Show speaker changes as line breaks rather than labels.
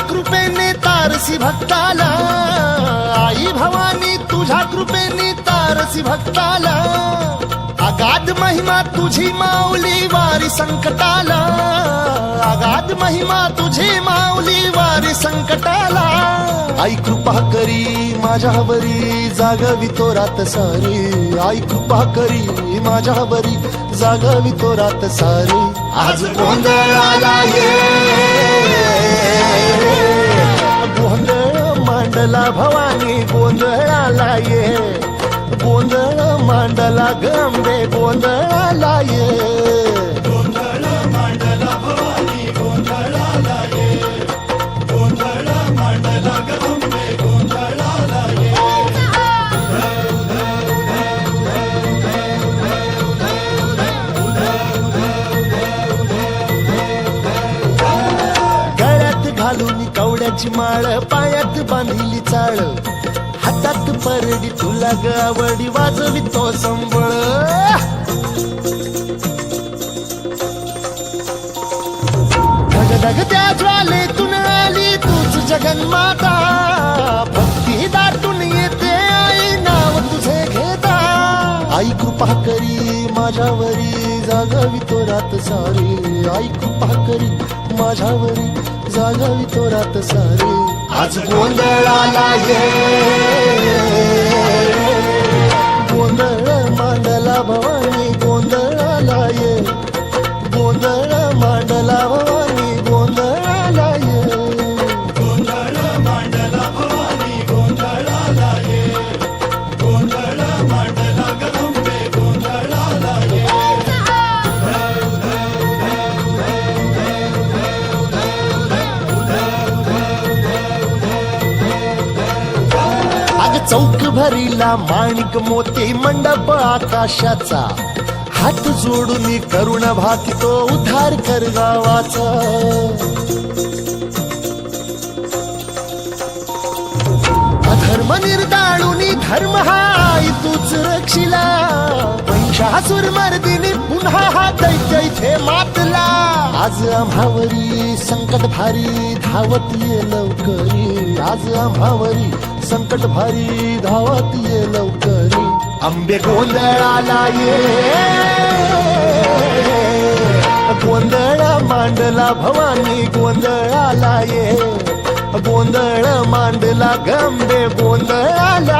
कृपेने तारसी भक्ताला, आई भवानी तुझ्या कृपेने तारसी भक्ताला, अगाध महिमा तुझी माऊली वारी संकटाला, अगाध महिमा तुझी माऊली वारी संकटाला. आई कृपा करी माझ्यावरी जागवी तो रात सारी, आई कृपा करी माझ्यावरी जागवी तो रात सारी. आज गोंधळाला ये, गोंधळ मांडला भवानी गोंधळाला ये, गोंधळ मांडला गंबे गोंधळाला ये.
गोंधळ मांडला भवानी गोंधळाला ये, गोंधळ मांडला गंबे गोंधळाला ये.
गळ्यात घालून कवड्याची माळ, पायात बांधिली चाळ, हातात परडी तुला गावडी वाजवी तो संबळ. धगधगत्या ज्वालेतून आली तूच जगन्माता, भक्ती दाटून येते आई नाव तुझे घेता. आई कृपा करी माझ्यावरी जागवी तो रात सारी, आई कृपा करी माझ्यावरी जागवी तो रात सारी. आज गोंधळाला ये, गोंधळ मांडला भवानी गोंधळाला ये, गोंधळ मांडला भवानी गोंधळाला ये.
गोंधळ मांडला भवानी गोंधळाला ये, गोंधळ मांडला गंबे गोंधळाला ये.
अग चौक भरीला माणिक मोती मंडप आकाशाचा, हात जोडून करुण भाकितो उद्धार कर गावाचा. अधर्म निर्दाळून धर्म हाय तूच रक्षिला, महिषासुर मर्दिनी पुन्हा हा दैत्य इथे मातला. आज आम्हावरी संकट भारी धावत ये लवकरी, आज आम्हावरी संकट भारी धावत ये लवकरी. आंबे गोंधळाला ये, गोंधळ मांडला भवानी गोंधळाला ये, गोंधळ मांडला गंबे गोंधळाला